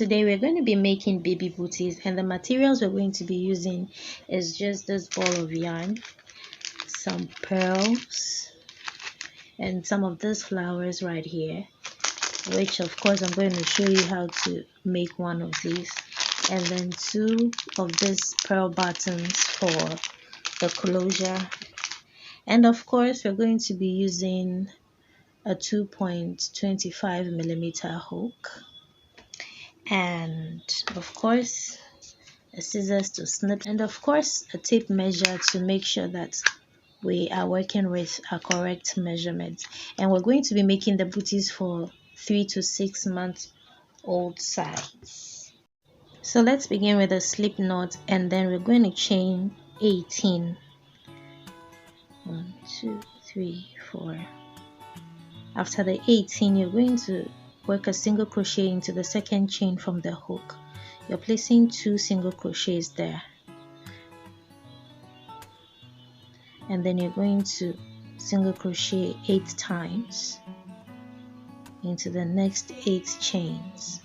today we're going to be making baby booties, and the materials we're going to be using is just this ball of yarn, some pearls, and some of these flowers right here, which of course I'm going to show you how to make one of these, and then 2 of these pearl buttons for the closure, and of course we're going to be using a 2.25 millimeter hook, and of course a scissors to snip, and of course a tape measure to make sure that we are working with a correct measurement. And we're going to be making the booties for 3 to 6 months old size. So let's begin with a slip knot, and then we're going to chain 18. 1 2 3 4. After the 18, you're going to work a single crochet into the second chain from the hook. You're placing 2 single crochets there, and then you're going to single crochet 8 times into the next 8 chains.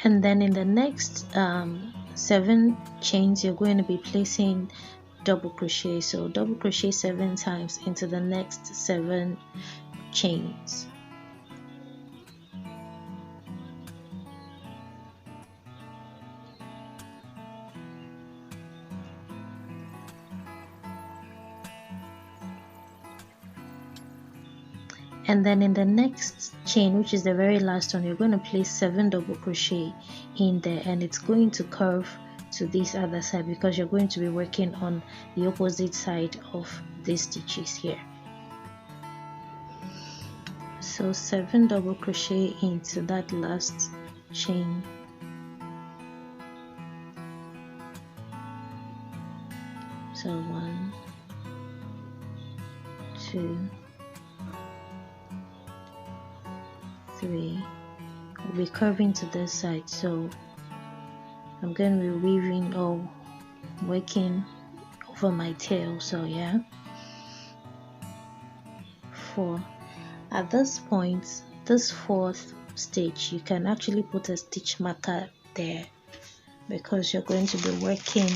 And then in the next 7 chains, you're going to be placing double crochet. So double crochet 7 times into the next 7 chains. And then in the next chain, which is the very last one, you're going to place 7 double crochet in there, and it's going to curve to this other side because you're going to be working on the opposite side of these stitches here. So 7 double crochet into that last chain, so 1 2 3. We'll be curving to this side, so I'm going to be weaving or working over my tail. So yeah, 4. At this point, this 4th stitch, you can actually put a stitch marker there because you're going to be working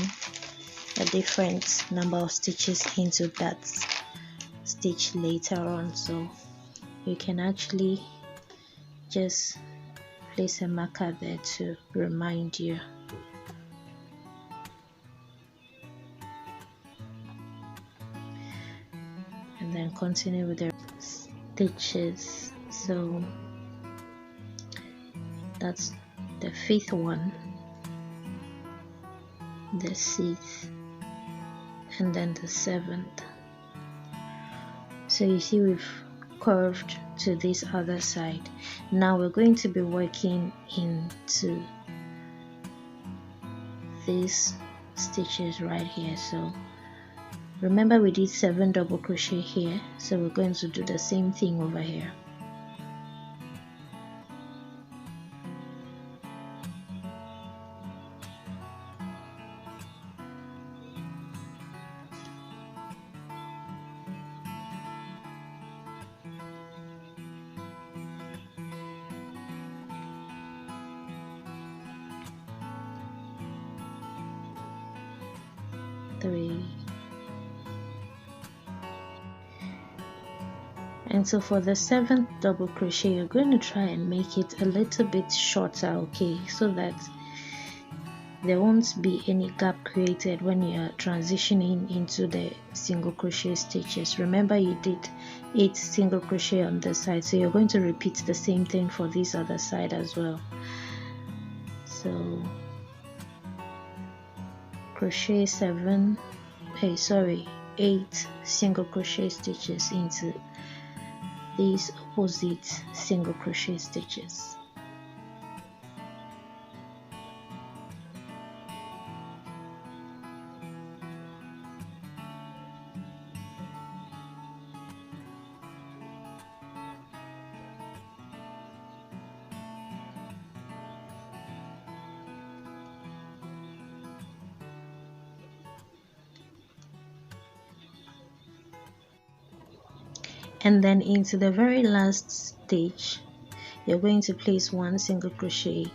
a different number of stitches into that stitch later on, so you can actually just place a marker there to remind you. And then continue with the stitches. So that's the 5th one, the 6th, and then the 7th. So you see we've curved to this other side. Now we're going to be working into these stitches right here. So remember we did 7 double crochet here, so we're going to do the same thing over here. And so for the 7th double crochet, you're going to try and make it a little bit shorter, okay, so that there won't be any gap created when you are transitioning into the single crochet stitches. Remember you did 8 single crochet on this side, so you're going to repeat the same thing for this other side as well. So crochet 8 single crochet stitches into these opposite single crochet stitches. And then into the very last stitch, you're going to place 1 single crochet.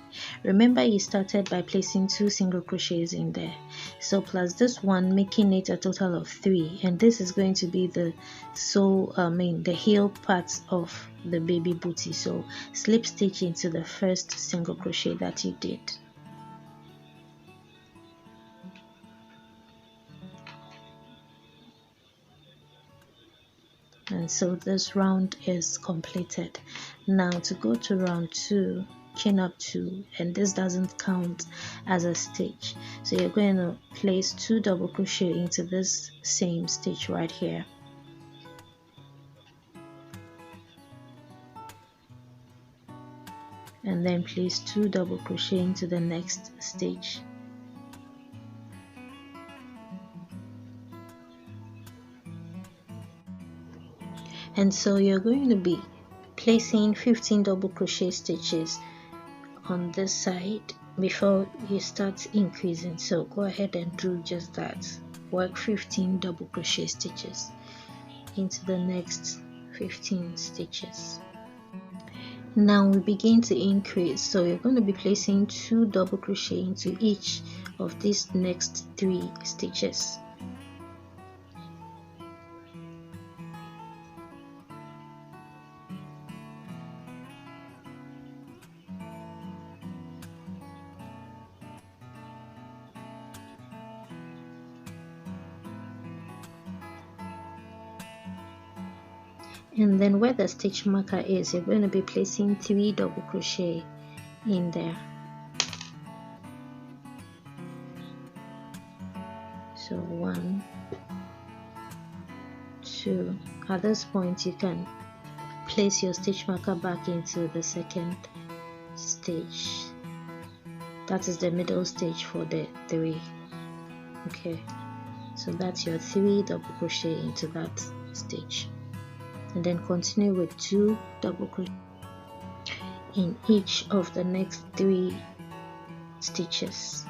Remember, you started by placing 2 single crochets in there, so plus this one, making it a total of 3, and this is going to be the the heel part of the baby bootie. So slip stitch into the first single crochet that you did. And so this round is completed. Now to go to round 2, chain up 2, and this doesn't count as a stitch, so you're going to place 2 double crochet into this same stitch right here, and then place 2 double crochet into the next stitch. And so you're going to be placing 15 double crochet stitches on this side before you start increasing. So go ahead and do just that. Work 15 double crochet stitches into the next 15 stitches. Now we begin to increase, so you're going to be placing 2 double crochet into each of these next 3 stitches. And then where the stitch marker is, you're going to be placing 3 double crochet in there. So 1, 2. At this point you can place your stitch marker back into the second stitch. That is the middle stitch for the 3. Okay, so that's your 3 double crochet into that stitch, and then continue with 2 double crochet in each of the next 3 stitches.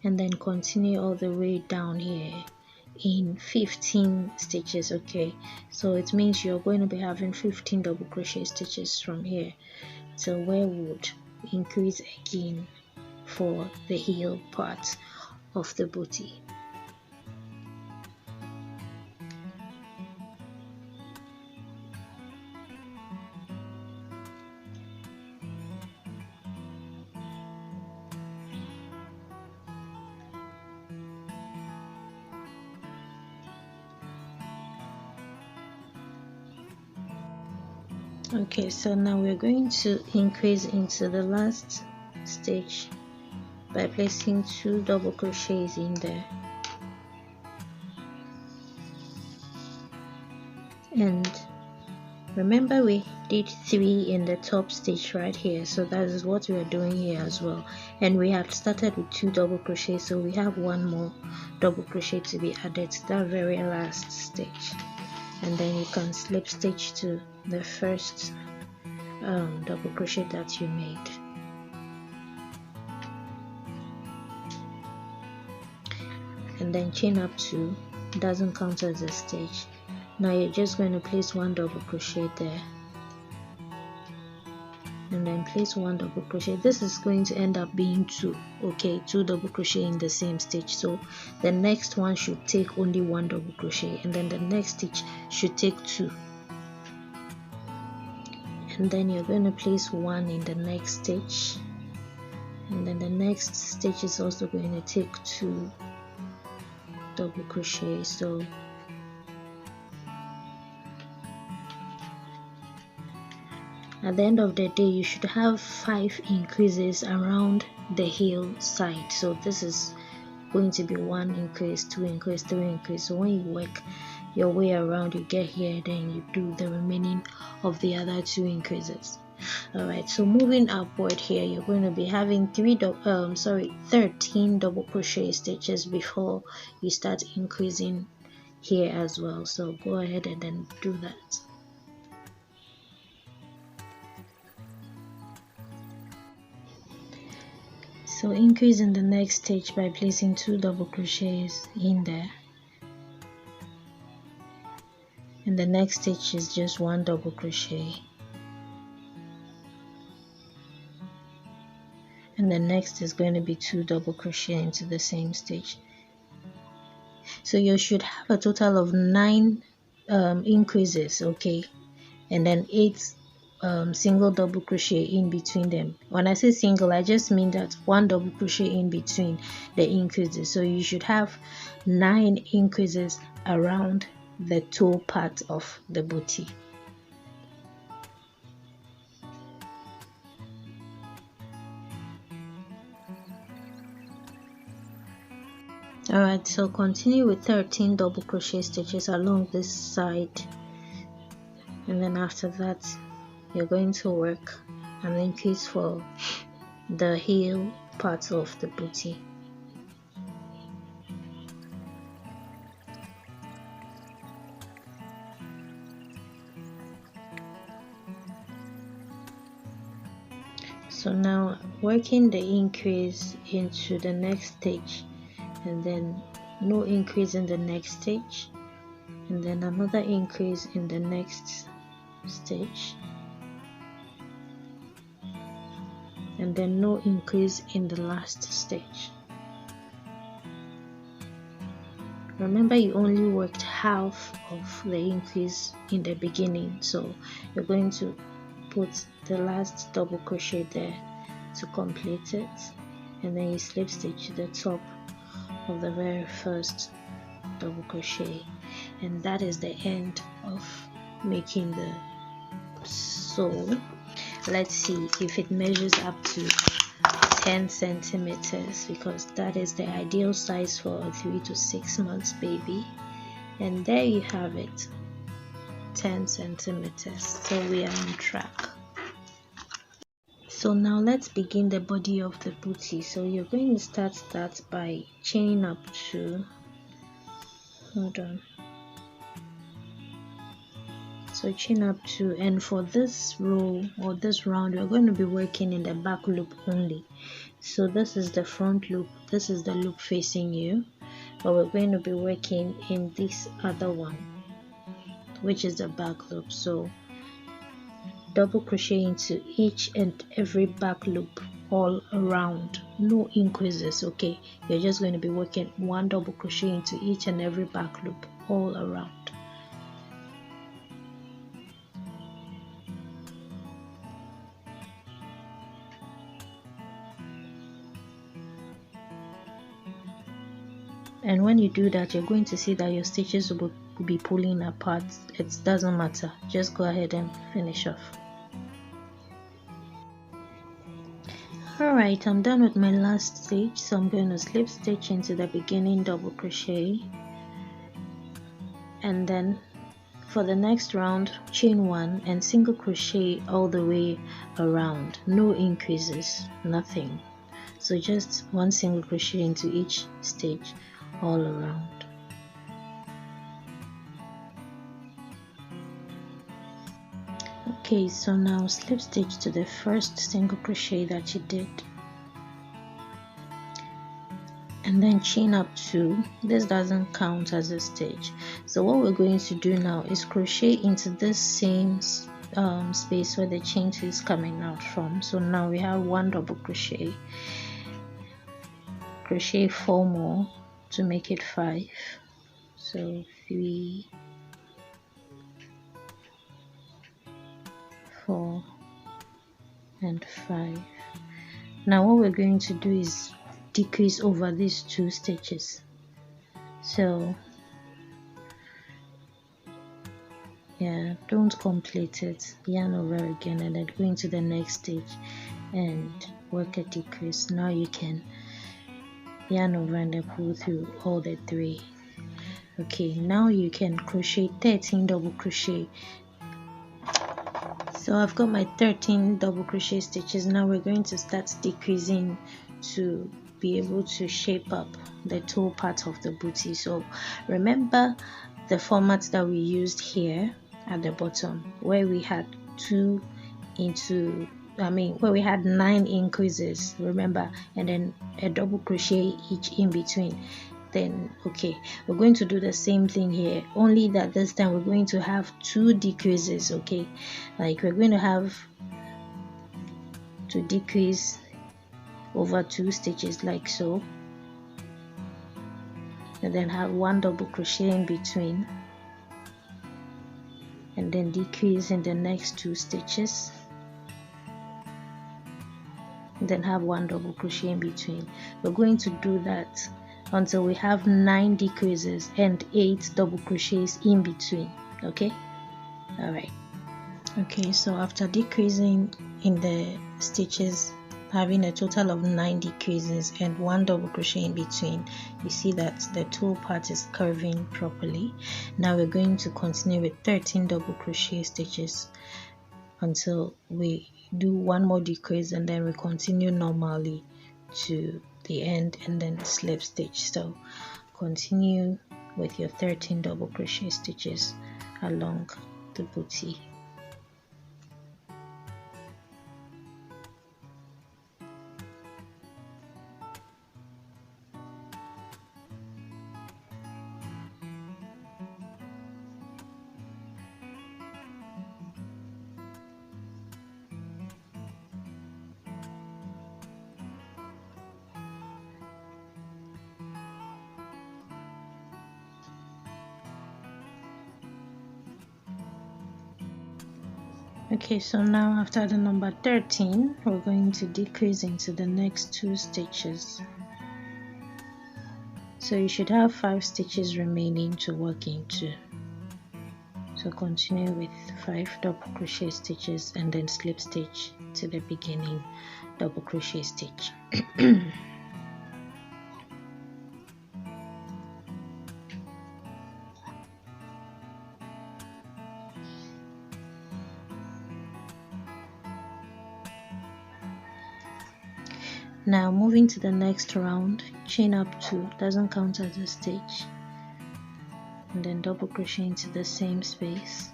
And then continue all the way down here in 15 stitches. Okay, so it means you're going to be having 15 double crochet stitches from here till where we would increase again for the heel part of the bootie. Okay, so now we're going to increase into the last stitch by placing 2 double crochets in there, and remember we did 3 in the top stitch right here, so that is what we are doing here as well. And we have started with 2 double crochets, so we have 1 more double crochet to be added to that very last stitch, and then you can slip stitch to the first double crochet that you made. And then chain up 2, doesn't count as a stitch. Now you're just going to place 1 double crochet there, and then place 1 double crochet. This is going to end up being 2. Okay, 2 double crochet in the same stitch, so the next one should take only 1 double crochet, and then the next stitch should take 2. And then you're going to place 1 in the next stitch, and then the next stitch is also going to take 2 double crochet. So at the end of the day you should have 5 increases around the heel side. So this is going to be 1 increase, 2 increase, 3 increase. So when you work your way around, you get here, then you do the remaining of the other 2 increases. Alright, so moving upward here, you're going to be having 13 double crochet stitches before you start increasing here as well, so go ahead and then do that. So increase in the next stitch by placing 2 double crochets in there, and the next stitch is just 1 double crochet, and the next is going to be 2 double crochet into the same stitch. So you should have a total of 9 increases, okay, and then 8 single double crochet in between them. When I say single, I just mean that 1 double crochet in between the increases. So you should have 9 increases around the toe part of the bootie. Alright, so continue with 13 double crochet stitches along this side, and then after that you're going to work an increase for the heel part of the bootie. So now working the increase into the next stitch, and then no increase in the next stitch, and then another increase in the next stitch, and then no increase in the last stitch. Remember, you only worked half of the increase in the beginning, so you're going to put the last double crochet there to complete it, and then you slip stitch to the top of the very first double crochet, and that is the end of making the sole. Let's see if it measures up to 10 centimeters, because that is the ideal size for a 3 to 6 months baby. And there you have it, 10 centimeters. So we are on track. So now let's begin the body of the bootie. So you're going to start that by chaining up to, hold on, so chain up 2, and for this row or this round we're going to be working in the back loop only. So this is the front loop, this is the loop facing you, but we're going to be working in this other one, which is the back loop. So double crochet into each and every back loop all around, no increases, okay? You're just going to be working 1 double crochet into each and every back loop all around. And when you do that, you're going to see that your stitches will be pulling apart. It doesn't matter, just go ahead and finish off. Alright, I'm done with my last stitch, so I'm going to slip stitch into the beginning double crochet, and then for the next round chain 1 and single crochet all the way around, no increases, nothing. So just 1 single crochet into each stitch all around. Okay, so now slip stitch to the first single crochet that you did, and then chain up 2. This doesn't count as a stitch. So what we're going to do now is crochet into this same space where the chain 2 is coming out from. So now we have 1 double crochet, crochet 4 more to make it 5. So 3, 4 and 5. Now what we're going to do is decrease over these 2 stitches. So yeah, don't complete it, yarn over again, and then go into the next stitch and work a decrease. Now you can yarn over and then pull through all the 3. Okay, now you can crochet 13 double crochet. So I've got my 13 double crochet stitches. Now we're going to start decreasing to be able to shape up the toe part of the bootie. So remember, the format that we used here at the bottom, where we had where we had 9 increases, remember, and then a double crochet each in between. Then okay, we're going to do the same thing here, only that this time we're going to have 2 decreases. Okay, like we're going to have to decrease over 2 stitches like so, and then have 1 double crochet in between, and then decrease in the next 2 stitches, and then have 1 double crochet in between. We're going to do that until we have 9 decreases and 8 double crochets in between. Okay, all right. Okay, so after decreasing in the stitches, having a total of 9 decreases and 1 double crochet in between, you see that the toe part is curving properly. Now we're going to continue with 13 double crochet stitches until we do 1 more decrease, and then we continue normally to the end and then slip stitch. So continue with your 13 double crochet stitches along the bootie. Okay, so now after the number 13, we're going to decrease into the next 2 stitches. So you should have 5 stitches remaining to work into. So continue with 5 double crochet stitches and then slip stitch to the beginning double crochet stitch. Now moving to the next round, chain up 2, doesn't count as a stitch, and then double crochet into the same space,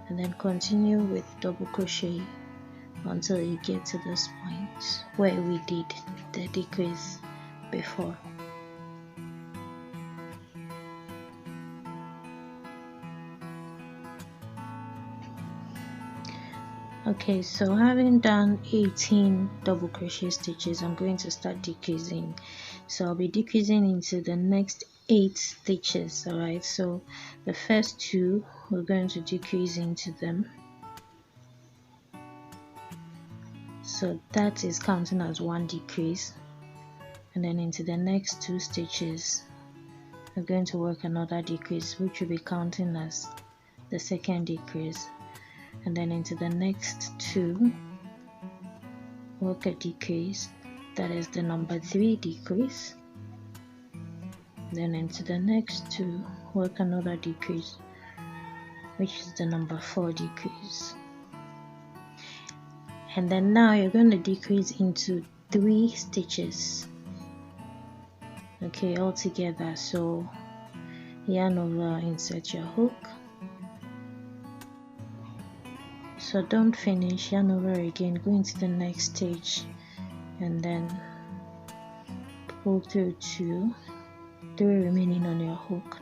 and then continue with double crochet until you get to this point where we did the decrease before. Okay, so having done 18 double crochet stitches, I'm going to start decreasing. So I'll be decreasing into the next 8 stitches. Alright, so the first 2 we're going to decrease into them, so that is counting as 1 decrease, and then into the next 2 stitches we're going to work another decrease, which will be counting as the second decrease, and then into the next 2 work a decrease, that is the number 3 decrease, then into the next 2 work another decrease, which is the number 4 decrease, and then now you're going to decrease into 3 stitches. Okay, all together. So yarn over, insert your hook. So don't finish, yarn over again, go into the next stage, and then pull through 2, 3 remaining on your hook,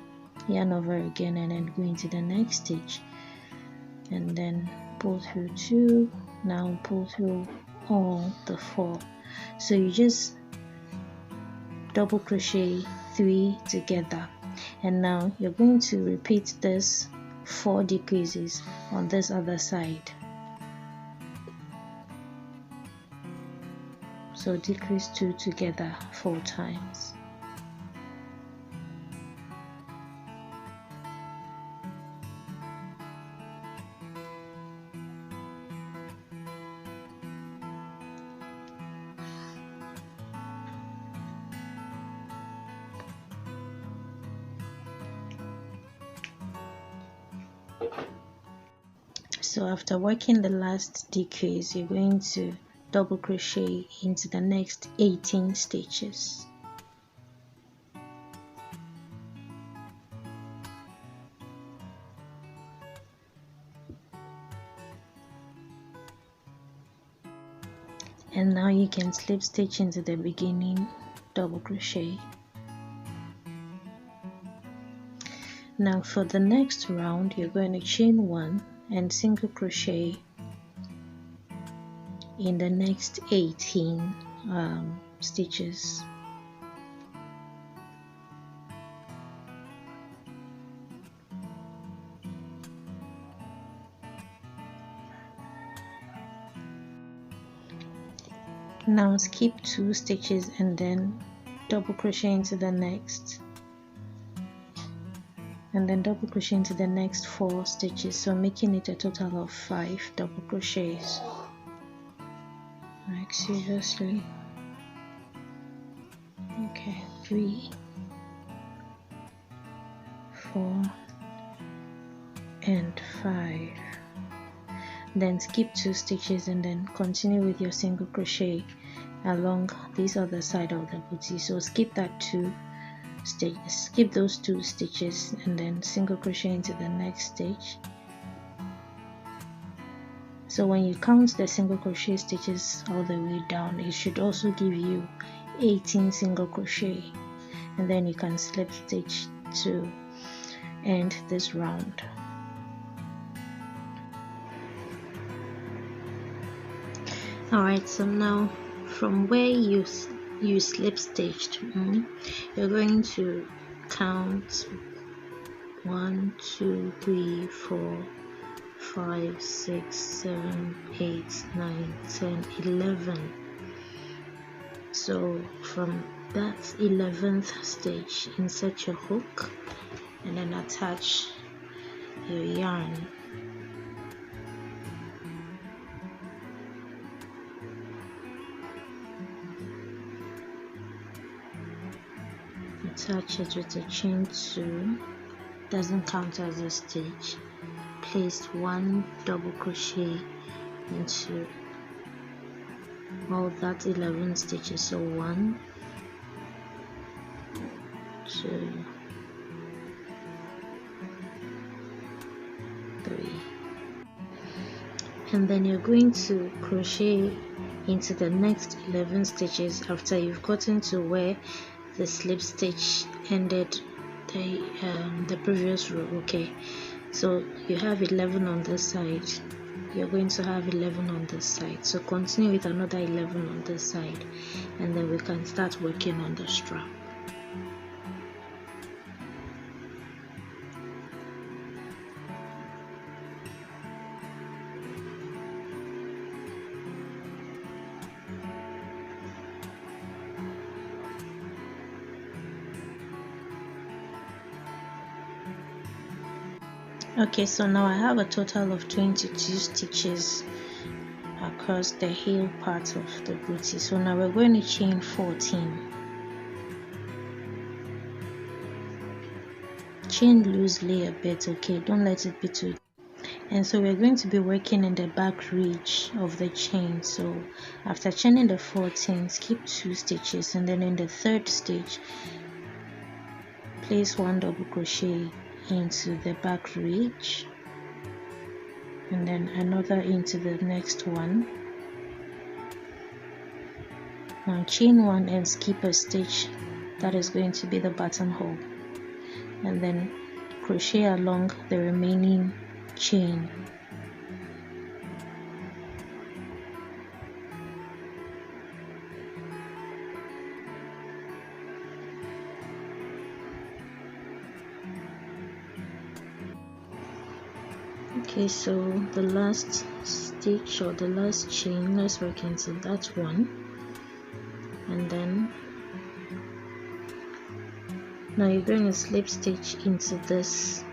yarn over again, and then go into the next stage, and then pull through 2, now pull through all the 4. So you just double crochet 3 together, and now you're going to repeat this 4 decreases on this other side. So decrease 2 together 4 times. So after working the last decrease, you're going to double crochet into the next 18 stitches. and now you can slip stitch into the beginning double crochet. Now for the next round, you're going to chain 1 and single crochet in the next 18 stitches. Now skip 2 stitches and then double crochet into the next, and then double crochet into the next 4 stitches, so making it a total of 5 double crochets. Like seriously. Okay, 3, 4 and 5. Then skip 2 stitches and then continue with your single crochet along this other side of the booty. So skip those 2 stitches and then single crochet into the next stitch. So when you count the single crochet stitches all the way down, it should also give you 18 single crochet, and then you can slip stitch to end this round. Alright, so now from where you slip stitched, you're going to count 1, 2, 3, 4, 5, 6, 7, 8, 9, 10, 11. So from that 11th stitch, insert your hook and then attach your yarn. Attach it with a chain 2, doesn't count as a stitch. Place 1 double crochet into all that 11 stitches, so 1, 2, 3, and then you're going to crochet into the next 11 stitches after you've gotten to where the slip stitch ended the previous row. Okay, so you have 11 on this side, you're going to have 11 on this side, so continue with another 11 on this side, and then we can start working on the strap. Okay, so now I have a total of 22 stitches across the heel part of the booty. So now we're going to chain 14. Chain loosely a bit, okay, don't let it be too. And so we're going to be working in the back ridge of the chain. So after chaining the 14, skip 2 stitches, and then in the 3rd stitch, place 1 double crochet into the back ridge, and then another into the next one. Now chain 1 and skip a stitch, that is going to be the buttonhole, and then crochet along the remaining chain. Okay, so the last stitch or the last chain, let's work into that one, and then now you're going to slip stitch into this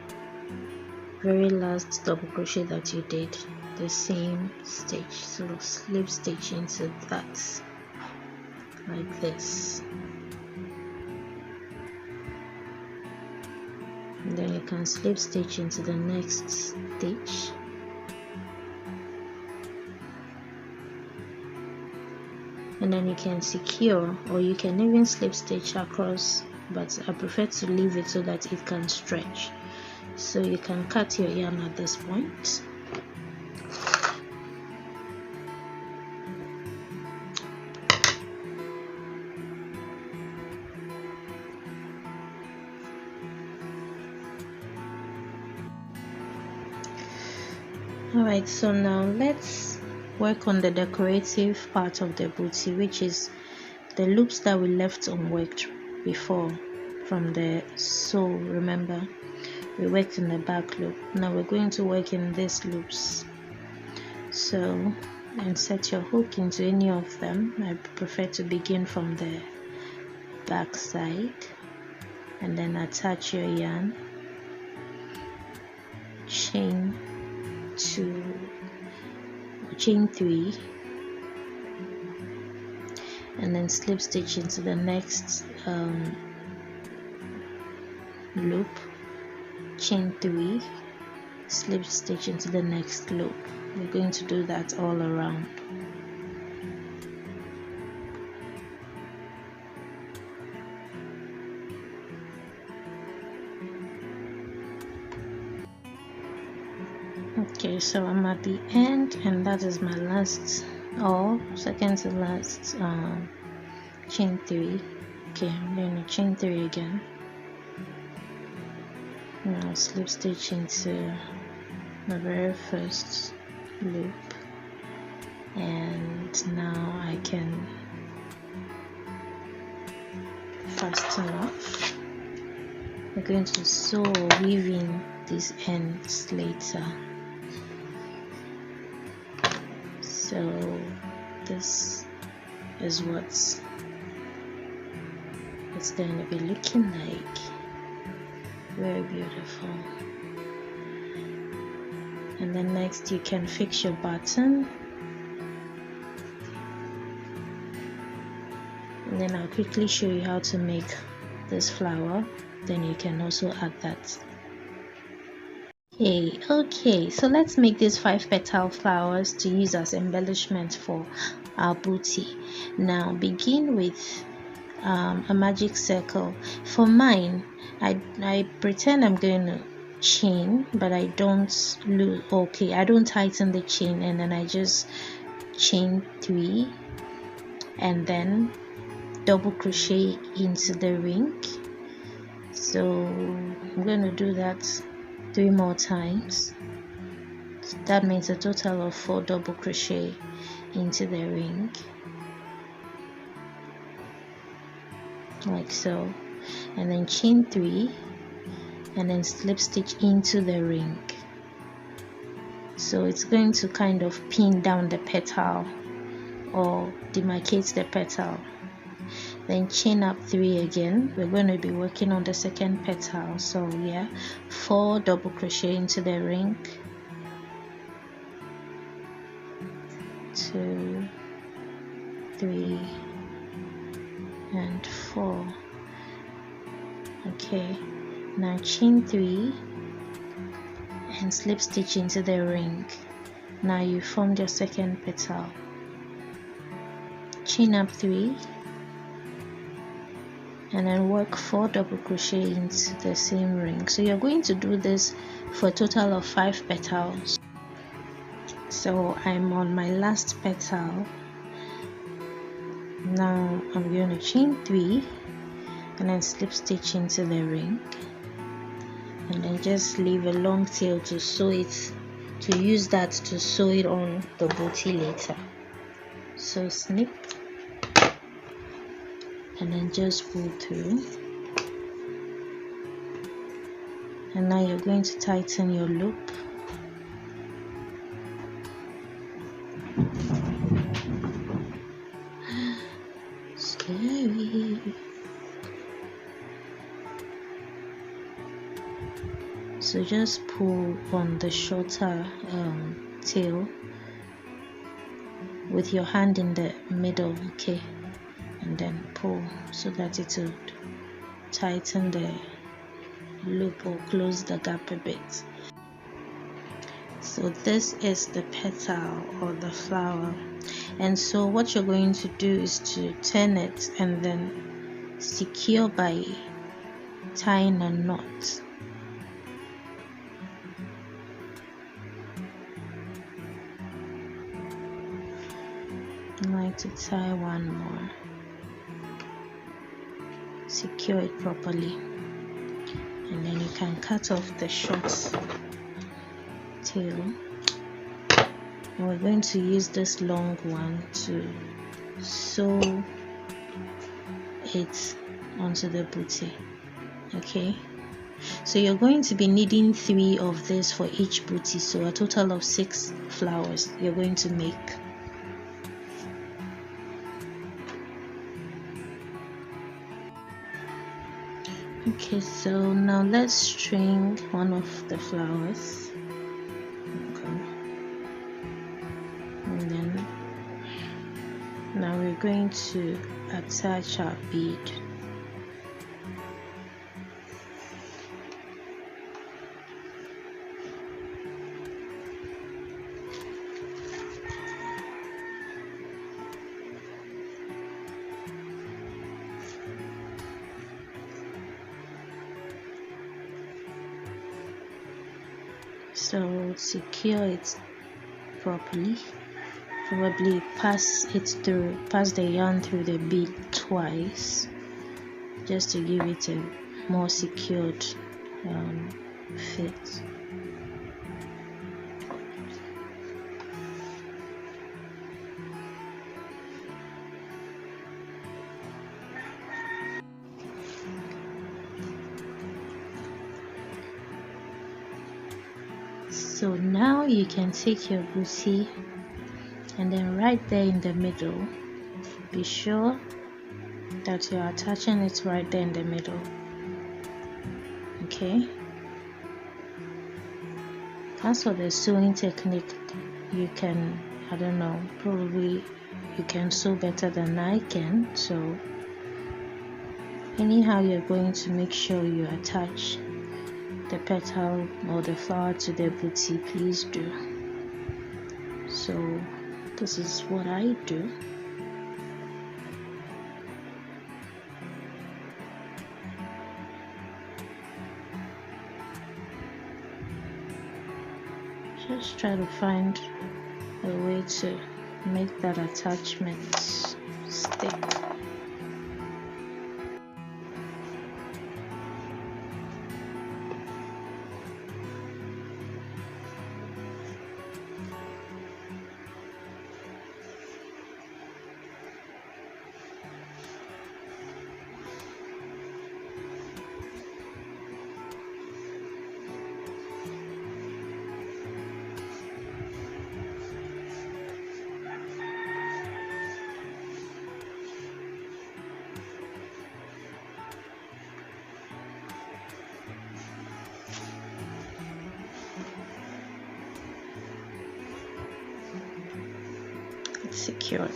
very last double crochet that you did, the same stitch, so slip stitch into that like this, and then you can slip stitch into the next stitch, and then you can secure, or you can even slip stitch across, but I prefer to leave it so that it can stretch. So you can cut your yarn at this point. Alright, so now let's work on the decorative part of the bootie, which is the loops that we left unworked before from the sew. Remember, we worked in the back loop. Now we're going to work in these loops. So insert your hook into any of them. I prefer to begin from the back side, and then attach your yarn, chain 3, and then slip stitch into the next loop, chain 3, slip stitch into the next loop. We're going to do that all around. Okay, so I'm at the end, and that is my last or second to last chain 3. Okay, I'm going to chain 3 again. Now slip stitch into the very first loop, and now I can fasten off. We're going to sew or weave in these ends later. So this is what it's going to be looking like. Very beautiful. And then next you can fix your button, and then I'll quickly show you how to make this flower. Then you can also add that. Okay, so let's make these 5 petal flowers to use as embellishment for our bootie. Now begin with a magic circle. For mine, I pretend I'm going to chain, but I don't lose. Okay, I don't tighten the chain, and then I just chain 3 and then double crochet into the ring. So I'm going to do that 3 more times. So that means a total of 4 double crochet into the ring, like so, and then chain 3 and then slip stitch into the ring. So it's going to kind of pin down the petal or demarcate the petal. Then chain up 3 again. We're going to be working on the second petal, so yeah, 4 double crochet into the ring, 2, 3 and 4. Okay, now chain 3 and slip stitch into the ring. Now you formed your second petal. Chain up 3 and then work 4 double crochet into the same ring. So you're going to do this for a total of 5 petals. So I'm on my last petal. Now I'm going to chain 3 and then slip stitch into the ring, and then just leave a long tail to sew it, to use that to sew it on the bootie later. So snip and then just pull through, and now you're going to tighten your loop. Scary. So just pull on the shorter tail with your hand in the middle, okay, and then pull so that it will tighten the loop or close the gap a bit. So this is the petal or the flower, and so what you're going to do is to turn it and then secure by tying a knot. I like to tie one more, secure it properly, and then you can cut off the short tail and we're going to use this long one to sew it onto the bootie. Okay, so you're going to be needing 3 of this for each bootie, so a total of 6 flowers you're going to make. Okay, so now let's string one of the flowers. Okay. And then now we're going to attach our bead. So secure it properly. Probably pass the yarn through the bead twice, just to give it a more secured fit. So now you can take your bootie and then right there in the middle, be sure that you're attaching it right there in the middle. Okay, as for the sewing technique, you can, I don't know, probably you can sew better than I can, so anyhow you're going to make sure you attach the petal or the flower to the bootie, please do. So this is what I do. Just try to find a way to make that attachment stick. It's secured.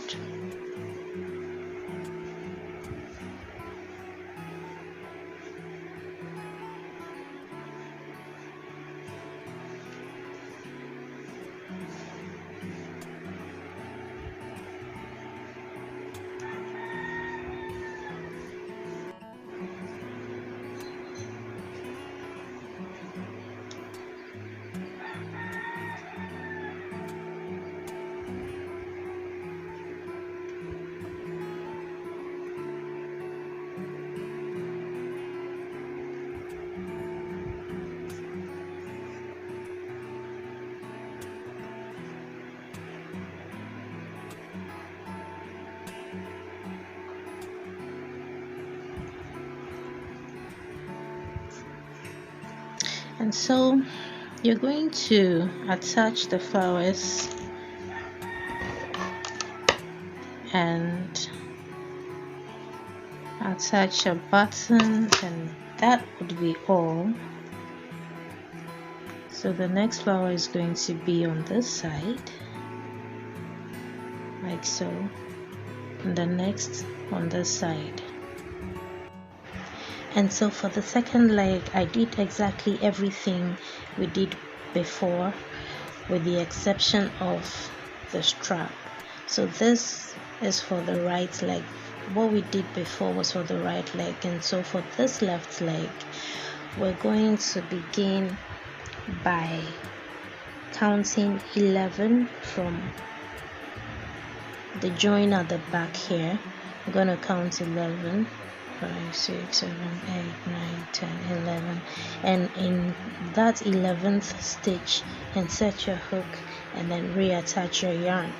And so you're going to attach the flowers and attach a button, and that would be all. So the next flower is going to be on this side, like so, and the next on this side. And so for the second leg, I did exactly everything we did before, with the exception of the strap. So this is for the right leg. What we did before was for the right leg, and so for this left leg, we're going to begin by counting 11 from the join at the back here. I'm going to count 11. 5, 6, 7, 8, 9, 10, 11, and in that 11th stitch, insert your hook and then reattach your yarn.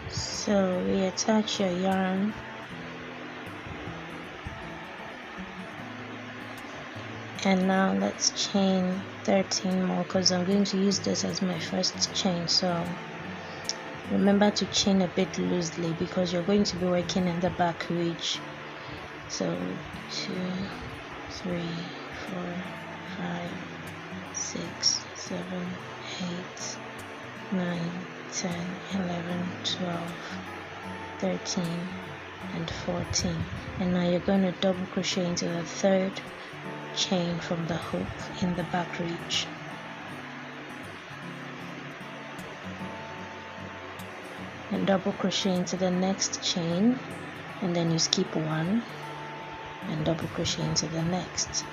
So reattach your yarn, and now let's chain 13 more, because I'm going to use this as my first chain. So remember to chain a bit loosely because you're going to be working in the back ridge. So 2, 3, 4, 5, 6, 7, 8, 9, 10, 11, 12, 13 and 14. And now you're going to double crochet into the third chain from the hook in the back ridge. And double crochet into the next chain, and then you skip one and double crochet into the next.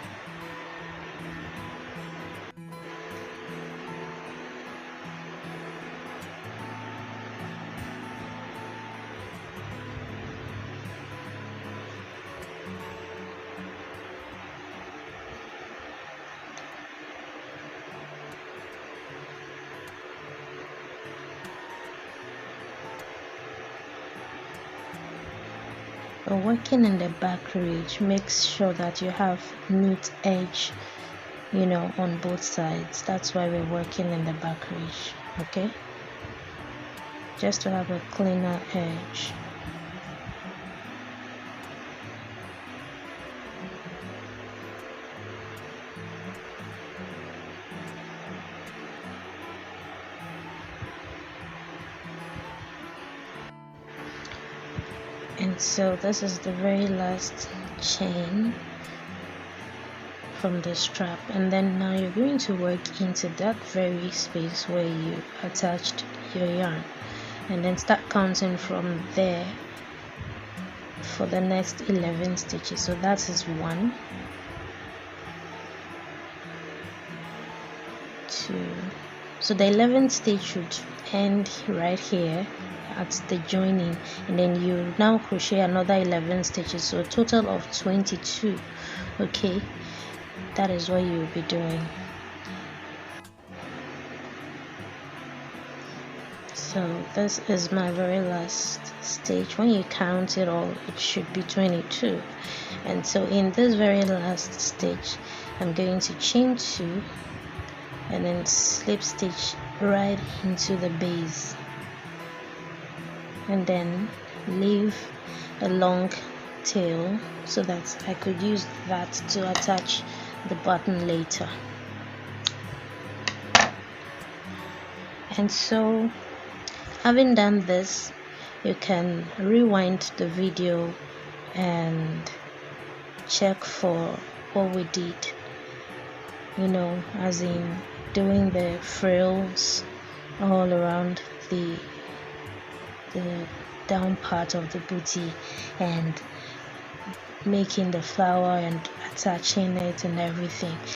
But working in the back ridge, make sure that you have neat edge, on both sides. That's why we're working in the back ridge, okay? Just to have a cleaner edge. And so this is the very last chain from the strap, and then now you're going to work into that very space where you attached your yarn, and then start counting from there for the next 11 stitches. So that is 1, 2. So the 11th stitch should end right here at the joining, and then you now crochet another 11 stitches, so a total of 22. Okay, that is what you will be doing. So this is my very last stitch. When you count it all, it should be 22. And so in this very last stitch, I'm going to chain 2 and then slip stitch right into the base, and then leave a long tail so that I could use that to attach the button later. And so having done this, you can rewind the video and check for what we did, as in doing the frills all around the down part of the bootie and making the flower and attaching it and everything.